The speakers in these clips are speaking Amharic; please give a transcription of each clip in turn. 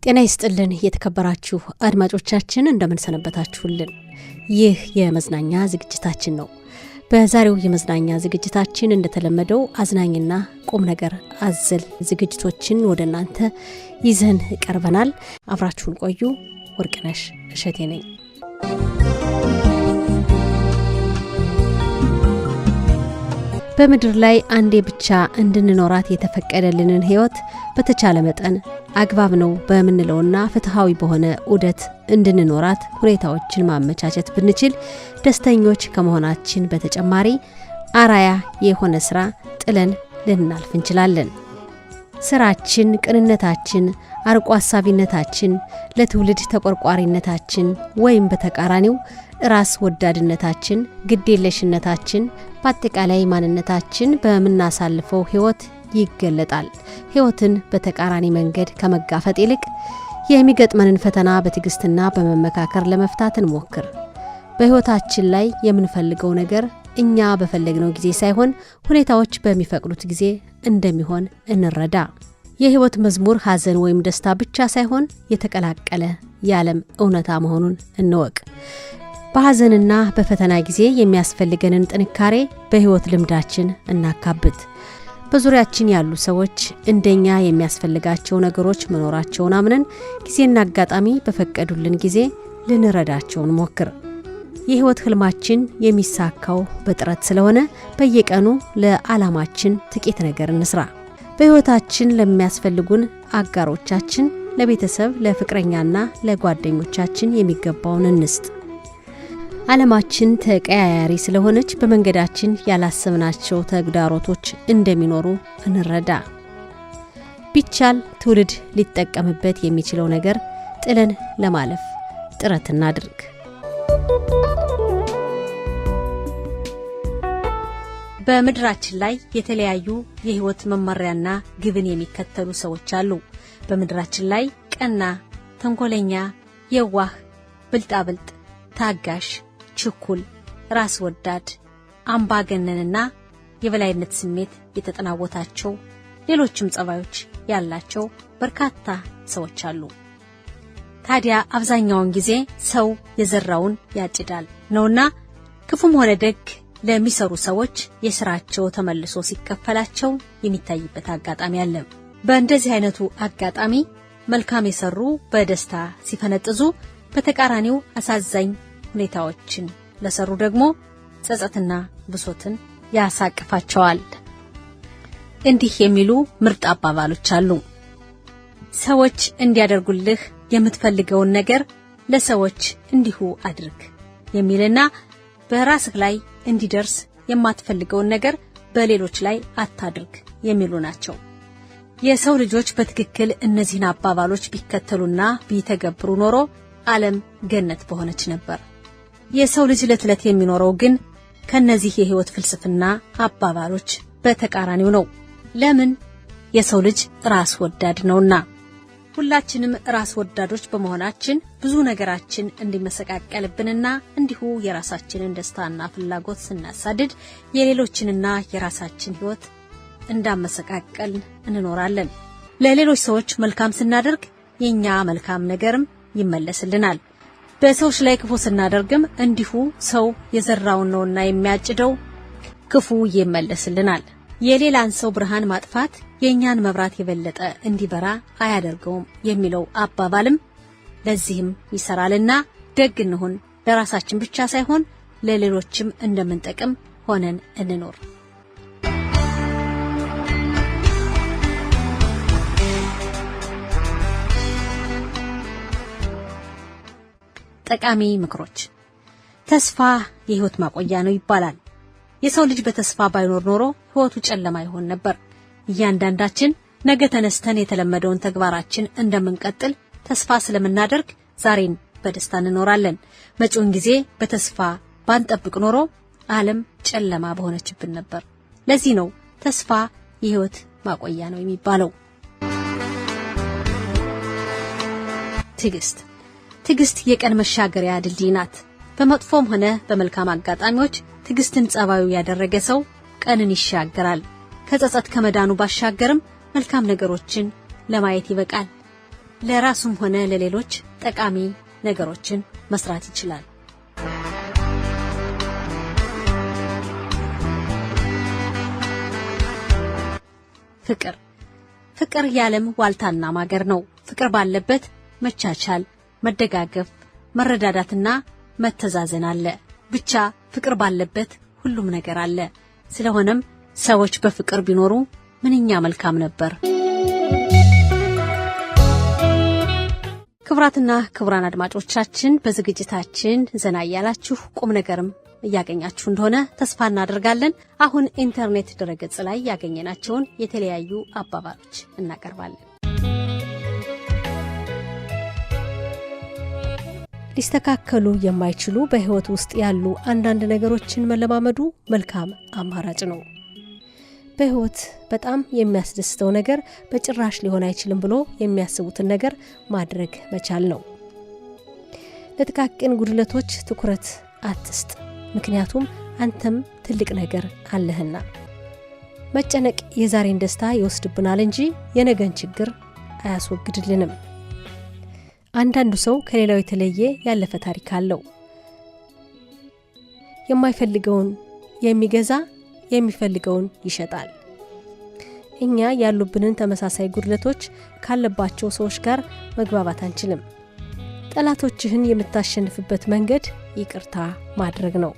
ጤና ይስጥልን የተከበራችሁ አድማጮቻችን እንደምን ሰነበታችሁልን። ይህ የመዝናኛ ዝግጅታችን ነው። በዛሬው የመዝናኛ ዝግጅታችን እንደተለመደው አዝናኝና ቁም ነገር አዘል ዝግጅቶችን ወደ እናንተ ይዘን ቀርበናል። አብራችሁን ቆዩ። ወርቅነሽ እሸቴ ነኝ። በምድር ላይ አንዴ ብቻ እንድንኖራት የተፈቀደልንን ህይወት በተቻለ መጠን አግባብ ነው በመንለውና ፍትሃዊ በሆነ ዑደት እንድንኖራት ሁኔታዎችን ማመቻቸት ብንችል ደስተኞች ከመሆናችን በተጨማሪ አራያ የሆነ ስራ ጥለን ልናልፍ እንችላለን። ስራችን፣ ቅንነታችን፣ አርቆ ሐሳቢነታችን፣ ለትውልድ ተቆርቋሪነታችን ወይም በተቃራኒው ራስ ወዳድነታችን፣ ግዴለሽነታችን፣ በአጠቃላይ ማንነታችን በመናሳልፈው ህይወት ይገለጣል። ህይወትን በተቃራኒ መንገድ ከመጋፈጥ ይልቅ የሚገጥመንን ፈተና በትዕግስትና በመመካከር ለመፍታት እንሞክር። በህይወታችን ላይ የምንፈልገው ነገር እኛ በፈለግነው ጊዜ ሳይሆን ሁኔታዎች በሚፈቅዱት ጊዜ እንደሚሆን እንረዳ። የህይወት መዝሙር ሐዘን ወይም ደስታ ብቻ ሳይሆን የተቀላቀለ የዓለም እውነታ መሆኑን እንወቅ። በሐዘንና በፈተና ጊዜ የሚያስፈልገንን ጥንካሬ በህይወት ልምዳችን እናካብት። በዙሪያችን ያሉ ሰዎች እንደኛ የሚያስፈልጋቸው ነገሮች መኖራቸውን አምነን ጊዜና አጋጣሚ በፈቀዱልን ጊዜ ልንረዳቸው እንሞክር። የህይወት ህልማችን የሚሳካው በጥረት ስለሆነ በየቀኑ ለዓላማችን ጥቂት ነገር እንስራ። በህይወታችን ለሚያስፈልጉን አጋሮቻችን፣ ለቤተሰብ፣ ለፍቅረኛና ለጓደኞቻችን የሚገባውን እንስጥ። ዓለማችን ተቀያያሪ ስለሆነች በመንገዳችን ያላሰብናቸው ተግዳሮቶች እንደሚኖሩ እንረዳ። ቢቻል ትውልድ ሊጠቀምበት የሚችለው ነገር ጥለን ለማለፍ ጥረት እናድርግ። በምድራችን ላይ የተለያዩ የህይወት መመሪያና ግብን የሚከተሉ ሰዎች አሉ። በምድራችን ላይ ቀና፣ ተንኮለኛ፣ የዋህ፣ ብልጣብልጥ፣ ታጋሽ፣ ችኩል፣ ራስ ወዳድ፣ አምባገነንና የበላይነት ስሜት የተጠናወታቸው ሌሎችም ጸባዮች ያላቸው በርካታ ሰዎች አሉ። ታዲያ አብዛኛውን ጊዜ ሰው የዘራውን ያጭዳል ነውና ክፉም ሆነ ደግ ለሚሰሩ ሰዎች የሥራቸው ተመልሶ ሲከፈላቸው የሚታይበት አጋጣሚ አለ። በእንደዚህ አይነቱ አጋጣሚ መልካም የሰሩ በደስታ ሲፈነጥዙ፣ በተቃራኒው አሳዛኝ ሁኔታዎችን ለሰሩ ደግሞ ጸጸትና ብሶትን ያሳቅፋቸዋል። እንዲህ የሚሉ ምርጥ አባባሎች አሉ። ሰዎች እንዲያደርጉልህ የምትፈልገውን ነገር ለሰዎች እንዲሁ አድርግ የሚልና በራስህ ላይ እንዲደርስ የማትፈልገውን ነገር በሌሎች ላይ አታድርግ የሚሉ ናቸው። የሰው ልጆች በትክክል እነዚህን አባባሎች ቢከተሉና ቢተገብሩ ኖሮ ዓለም ገነት በሆነች ነበር። የሰው ልጅ ለትለት የሚኖረው ግን ከነዚህ የህይወት ፍልስፍና አባባሎች በተቃራኒው ነው። ለምን? የሰው ልጅ ራስ ወዳድ ነውና። ሁላችንም ራስ ወዳዶች በመሆናችን ብዙ ነገራችን እንዲመሰቃቀልብንና እንዲሁ የራሳችንን ደስታና ፍላጎት ስናሳድድ የሌሎችንና የራሳችን ህይወት እንዳመሰቃቀል እንኖራለን። ለሌሎች ሰዎች መልካም ስናደርግ የኛ መልካም ነገርም ይመለስልናል። በሰዎች ላይ ክፉ ስናደርግም እንዲሁ ሰው የዘራውን ነውና የሚያጭደው ክፉ ይመለስልናል። የሌላን ሰው ብርሃን ማጥፋት የኛን መብራት የበለጠ እንዲበራ አያደርገውም የሚለው አባባልም ለዚህም ይሰራልና ደግ እንሁን። ለራሳችን ብቻ ሳይሆን ለሌሎችም እንደምንጠቅም ሆነን እንኖር። ጠቃሚ ምክሮች። ተስፋ የህይወት ማቆያ ነው ይባላል። የሰው ልጅ በተስፋ ባይኖር ኖሮ ህይወቱ ጨለማ ይሆን ነበር። እያንዳንዳችን ነገ ተነስተን የተለመደውን ተግባራችን እንደምንቀጥል ተስፋ ስለምናደርግ ዛሬን በደስታ እንኖራለን። መጪውን ጊዜ በተስፋ ባንጠብቅ ኖሮ ዓለም ጨለማ በሆነችብን ነበር። ለዚህ ነው ተስፋ የህይወት ማቆያ ነው የሚባለው። ትዕግስት የቀን መሻገሪያ ድልድይ ናት። በመጥፎም ሆነ በመልካም አጋጣሚዎች ትዕግስትን ጸባዩ ያደረገ ሰው ቀንን ይሻገራል። ከጸጸት ከመዳኑ ባሻገርም መልካም ነገሮችን ለማየት ይበቃል። ለራሱም ሆነ ለሌሎች ጠቃሚ ነገሮችን መስራት ይችላል። ፍቅር የዓለም ዋልታና ማገር ነው። ፍቅር ባለበት መቻቻል፣ መደጋገፍ፣ መረዳዳትና መተዛዘን አለ። ብቻ ፍቅር ባለበት ሁሉም ነገር አለ። ስለሆነም ሰዎች በፍቅር ቢኖሩ ምንኛ መልካም ነበር። ክቡራትና ክቡራን አድማጮቻችን በዝግጅታችን ዘና ያላችሁ ቁም ነገርም ያገኛችሁ እንደሆነ ተስፋ እናደርጋለን። አሁን ኢንተርኔት ድረገጽ ላይ ያገኘናቸውን የተለያዩ አባባሎች እናቀርባለን። ሊስተካከሉ የማይችሉ በህይወት ውስጥ ያሉ አንዳንድ ነገሮችን መለማመዱ መልካም አማራጭ ነው። በህይወት በጣም የሚያስደስተው ነገር በጭራሽ ሊሆን አይችልም ብሎ የሚያስቡትን ነገር ማድረግ መቻል ነው። ለጥቃቅን ጉድለቶች ትኩረት አትስጥ፣ ምክንያቱም አንተም ትልቅ ነገር አለህና። መጨነቅ የዛሬን ደስታ ይወስድብናል እንጂ የነገን ችግር አያስወግድልንም። አንዳንዱ ሰው ከሌላው የተለየ ያለፈ ታሪክ አለው። የማይፈልገውን የሚገዛ የሚፈልገውን ይሸጣል። እኛ ያሉብንን ተመሳሳይ ጉድለቶች ካለባቸው ሰዎች ጋር መግባባት አንችልም። ጠላቶችህን የምታሸንፍበት መንገድ ይቅርታ ማድረግ ነው።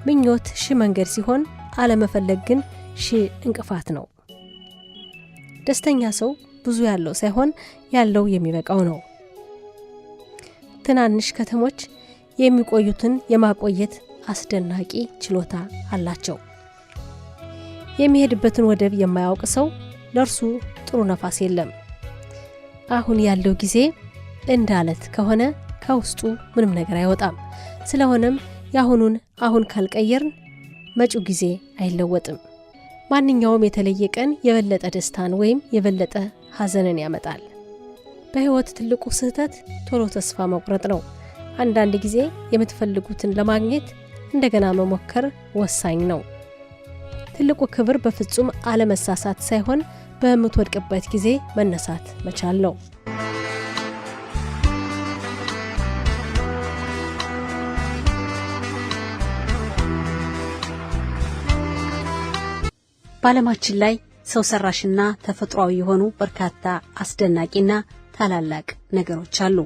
ምኞት ሺህ መንገድ ሲሆን አለመፈለግ ግን ሺህ እንቅፋት ነው። ደስተኛ ሰው ብዙ ያለው ሳይሆን ያለው የሚበቃው ነው። ትናንሽ ከተሞች የሚቆዩትን የማቆየት አስደናቂ ችሎታ አላቸው። የሚሄድበትን ወደብ የማያውቅ ሰው ለርሱ ጥሩ ነፋስ የለም። አሁን ያለው ጊዜ እንዳለት ከሆነ ከውስጡ ምንም ነገር አይወጣም። ስለሆነም ያሁኑን አሁን ካልቀየርን መጪው ጊዜ አይለወጥም። ማንኛውም የተለየ ቀን የበለጠ ደስታን ወይም የበለጠ ሐዘንን ያመጣል። በህይወት ትልቁ ስህተት ቶሎ ተስፋ መቁረጥ ነው። አንዳንድ ጊዜ የምትፈልጉትን ለማግኘት እንደገና መሞከር ወሳኝ ነው። ትልቁ ክብር በፍጹም አለመሳሳት ሳይሆን በምትወድቅበት ጊዜ መነሳት መቻል ነው። በዓለማችን ላይ ሰው ሰራሽና ተፈጥሯዊ የሆኑ በርካታ አስደናቂና ታላላቅ ነገሮች አሉ።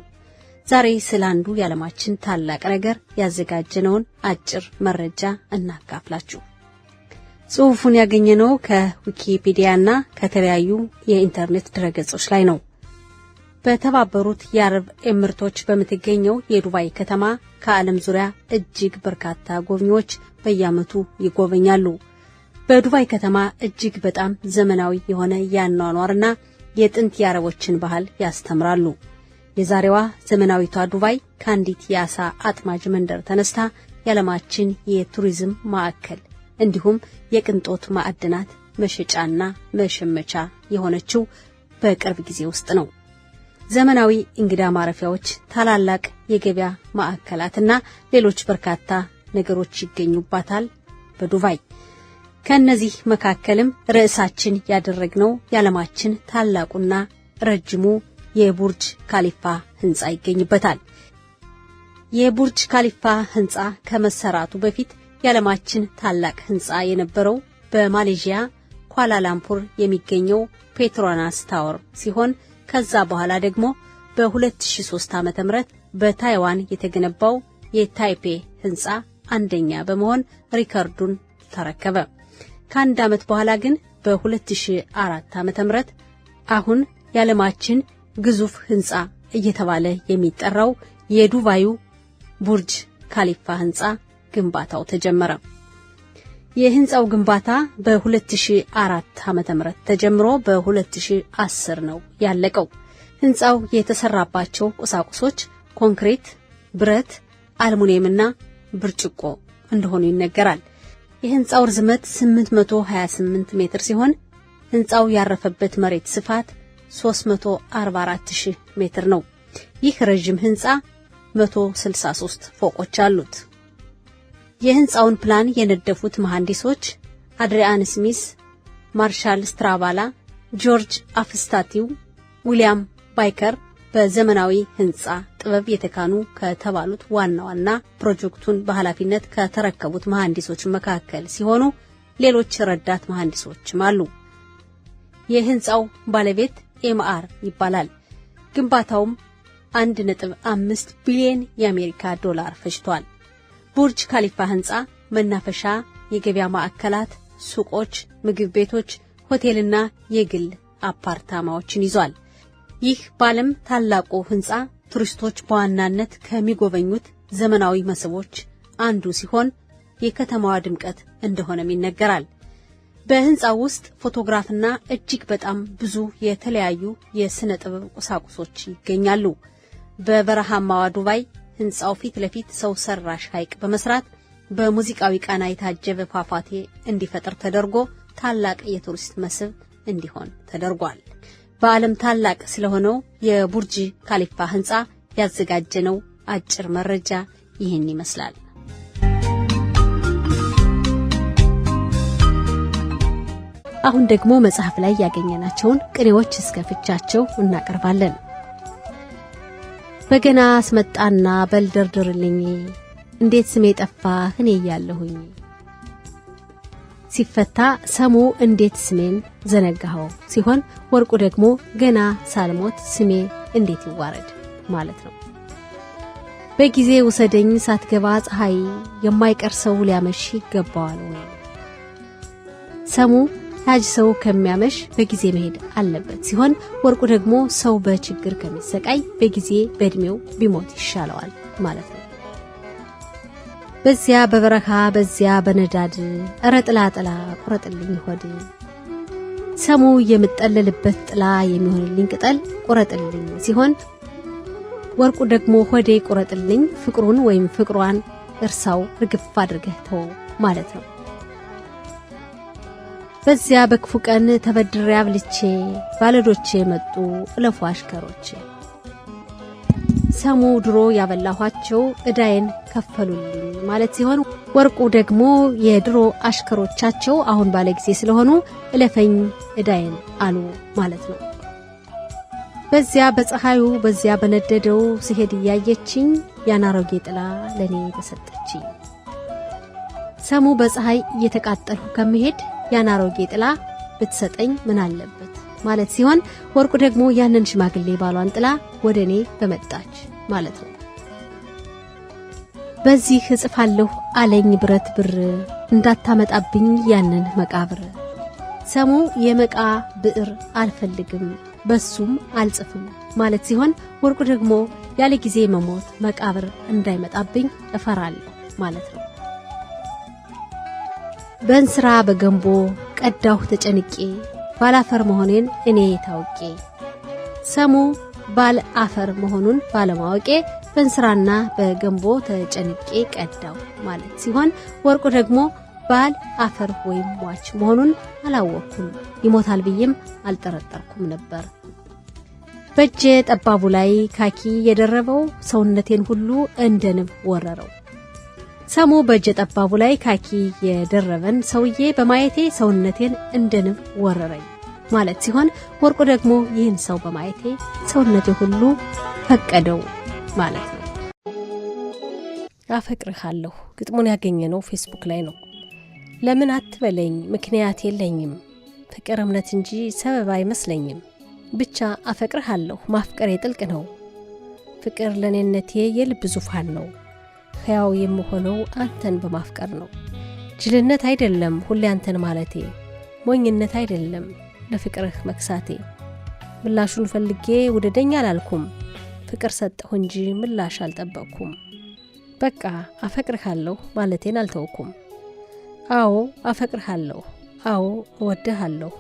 ዛሬ ስላንዱ የዓለማችን ታላቅ ነገር ያዘጋጀነውን አጭር መረጃ እናካፍላችሁ። ጽሑፉን ያገኘነው ከዊኪፒዲያና ከተለያዩ የኢንተርኔት ድረገጾች ላይ ነው። በተባበሩት የአረብ ኤምሬቶች በምትገኘው የዱባይ ከተማ ከዓለም ዙሪያ እጅግ በርካታ ጎብኚዎች በየዓመቱ ይጎበኛሉ። በዱባይ ከተማ እጅግ በጣም ዘመናዊ የሆነ ያኗኗርና የጥንት የአረቦችን ባህል ያስተምራሉ። የዛሬዋ ዘመናዊቷ ዱባይ ከአንዲት የአሳ አጥማጅ መንደር ተነስታ የዓለማችን የቱሪዝም ማዕከል እንዲሁም የቅንጦት ማዕድናት መሸጫና መሸመቻ የሆነችው በቅርብ ጊዜ ውስጥ ነው። ዘመናዊ እንግዳ ማረፊያዎች፣ ታላላቅ የገበያ ማዕከላትና ሌሎች በርካታ ነገሮች ይገኙባታል በዱባይ። ከነዚህ መካከልም ርዕሳችን ያደረግነው የዓለማችን ታላቁና ረጅሙ የቡርጅ ካሊፋ ህንጻ ይገኝበታል። የቡርጅ ካሊፋ ህንጻ ከመሰራቱ በፊት የዓለማችን ታላቅ ህንጻ የነበረው በማሌዥያ ኳላላምፑር የሚገኘው ፔትሮናስ ታወር ሲሆን ከዛ በኋላ ደግሞ በ2003 ዓ.ም በታይዋን የተገነባው የታይፔ ህንጻ አንደኛ በመሆን ሪከርዱን ተረከበ። ከአንድ ዓመት በኋላ ግን በ2004 ዓ.ም አሁን የዓለማችን ግዙፍ ህንጻ እየተባለ የሚጠራው የዱባዩ ቡርጅ ካሊፋ ህንጻ ግንባታው ተጀመረ። የህንጻው ግንባታ በ2004 ዓ.ም ተጀምሮ በ2010 ነው ያለቀው። ህንጻው የተሰራባቸው ቁሳቁሶች ኮንክሪት፣ ብረት፣ አልሙኒየምና ብርጭቆ እንደሆኑ ይነገራል። የህንጻው ርዝመት 828 ሜትር ሲሆን ህንጻው ያረፈበት መሬት ስፋት 344000 ሜትር ነው። ይህ ረጅም ህንጻ 163 ፎቆች አሉት። የህንጻውን ፕላን የነደፉት መሐንዲሶች አድሪያን ስሚስ፣ ማርሻል ስትራባላ፣ ጆርጅ አፍስታቲው፣ ዊሊያም ባይከር በዘመናዊ ህንጻ ጥበብ የተካኑ ከተባሉት ዋና ፕሮጀክቱን በኃላፊነት ከተረከቡት መሐንዲሶች መካከል ሲሆኑ ሌሎች ረዳት መሐንዲሶችም አሉ። የህንጻው ባለቤት ኤምአር ይባላል። ግንባታውም 1.5 ቢሊዮን የአሜሪካ ዶላር ፈጅቷል። ቡርጅ ካሊፋ ህንጻ መናፈሻ፣ የገበያ ማዕከላት፣ ሱቆች፣ ምግብ ቤቶች፣ ሆቴልና የግል አፓርታማዎችን ይዟል። ይህ ባለም ታላቁ ህንጻ ቱሪስቶች በዋናነት ከሚጎበኙት ዘመናዊ መስህቦች አንዱ ሲሆን የከተማዋ ድምቀት እንደሆነም ይነገራል። በህንጻው ውስጥ ፎቶግራፍና እጅግ በጣም ብዙ የተለያዩ የስነ ጥበብ ቁሳቁሶች ይገኛሉ። በበረሃማዋ ዱባይ ህንጻው ፊት ለፊት ሰው ሰራሽ ሐይቅ በመስራት በሙዚቃዊ ቃና የታጀበ ፏፏቴ እንዲፈጠር ተደርጎ ታላቅ የቱሪስት መስህብ እንዲሆን ተደርጓል። በዓለም ታላቅ ስለሆነው የቡርጅ ካሊፋ ህንጻ ያዘጋጀነው አጭር መረጃ ይህን ይመስላል። አሁን ደግሞ መጽሐፍ ላይ ያገኘናቸውን ቅኔዎች እስከ ፍቻቸው እናቀርባለን። በገና አስመጣና በልደርድርልኝ እንዴት ስሜ ጠፋ እኔ ያለሁኝ ሲፈታ ሰሙ እንዴት ስሜን ዘነጋው ሲሆን ወርቁ ደግሞ ገና ሳልሞት ስሜ እንዴት ይዋረድ ማለት ነው። በጊዜ ውሰደኝ ሳትገባ ፀሐይ የማይቀር ሰው ሊያመሽ ይገባዋል ወይ ሰሙ ታጅ ሰው ከሚያመሽ በጊዜ መሄድ አለበት ሲሆን ወርቁ ደግሞ ሰው በችግር ከሚሰቃይ በጊዜ በእድሜው ቢሞት ይሻለዋል ማለት ነው። በዚያ በበረካ በዚያ በነዳድ ረጥላ ጥላ ቁረጥልኝ ሆድ ሰሙ የምጠለልበት ጥላ የሚሆንልኝ ቅጠል ቁረጥልኝ ሲሆን ወርቁ ደግሞ ሆዴ ቁረጥልኝ ፍቅሩን ወይም ፍቅሯን እርሳው ርግፍ አድርገህ ተው ማለት ነው። በዚያ በክፉ ቀን ተበድሬ አብልቼ ባለዶቼ መጡ እለፉ አሽከሮቼ ሰሙ ድሮ ያበላኋቸው እዳዬን ከፈሉልኝ ማለት ሲሆን ወርቁ ደግሞ የድሮ አሽከሮቻቸው አሁን ባለ ጊዜ ስለሆኑ እለፈኝ እዳዬን አሉ ማለት ነው። በዚያ በፀሐዩ በዚያ በነደደው ሲሄድ ያየችኝ ያናሮጌ ጥላ ለኔ ተሰጠችኝ ሰሙ በፀሐይ እየተቃጠልኩ ከመሄድ ያናሮጌ ጥላ ብትሰጠኝ ምን አለበት ማለት ሲሆን ወርቁ ደግሞ ያንን ሽማግሌ ባሏን ጥላ ወደኔ በመጣች ማለት ነው። በዚህ እጽፋለሁ አለኝ ብረት ብር እንዳታመጣብኝ ያንን መቃብር ሰሙ የመቃ ብዕር አልፈልግም በሱም አልጽፍም ማለት ሲሆን ወርቁ ደግሞ ያለ ጊዜ መሞት መቃብር እንዳይመጣብኝ እፈራለሁ ማለት ነው። በእንስራ በገንቦ ቀዳሁ ተጨንቄ ባላፈር መሆኔን እኔ ታውቄ ሰሙ ባል አፈር መሆኑን ባለማወቄ በእንስራና በገንቦ ተጨንቄ ቀዳው ማለት ሲሆን ወርቁ ደግሞ ባል አፈር ወይም ሟች መሆኑን አላወኩም ይሞታል ብዬም አልጠረጠርኩም ነበር። በእጄ ጠባቡ ላይ ካኪ የደረበው ሰውነቴን ሁሉ እንደንብ ወረረው ሰሙ በእጄ ጠባቡ ላይ ካኪ የደረበን ሰውዬ በማየቴ ሰውነቴን እንደንብ ወረረኝ ማለት ሲሆን ወርቁ ደግሞ ይህን ሰው በማየቴ ሰውነቴ ሁሉ ፈቀደው ማለት ነው። አፈቅርሃለሁ ግጥሙን ያገኘነው ፌስቡክ ላይ ነው። ለምን አትበለኝ ምክንያት የለኝም ፍቅር እምነት እንጂ ሰበብ አይመስለኝም ብቻ አፈቅርሃለሁ ማፍቀሬ ጥልቅ ነው ፍቅር ለኔነቴ የልብ ዙፋን ነው ሕያው የምሆነው አንተን በማፍቀር ነው ጅልነት አይደለም ሁሌ አንተን ማለቴ ሞኝነት አይደለም ለፍቅርህ መክሳቴ ምላሹን ፈልጌ ወደደኛ አላልኩም ፍቅር ሰጠሁ እንጂ ምላሽ አልጠበቅኩም በቃ አፈቅርሃለሁ ማለቴን አልተውኩም አዎ አፈቅርሃለሁ አዎ እወድሃለሁ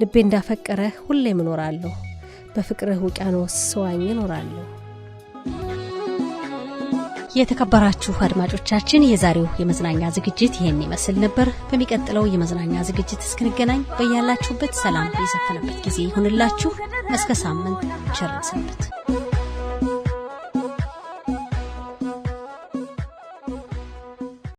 ልቤ እንዳፈቀረህ ሁሌ እኖራለሁ በፍቅርህ ውቅያኖስ ስዋኝ እኖራለሁ። የተከበራችሁ አድማጮቻችን የዛሬው የመዝናኛ ዝግጅት ይሄን ይመስል ነበር። በሚቀጥለው የመዝናኛ ዝግጅት እስክንገናኝ በያላችሁበት ሰላም ይሰፈነበት ጊዜ ይሁንላችሁ። እስከ ሳምንት ቸር ሰንብቱ።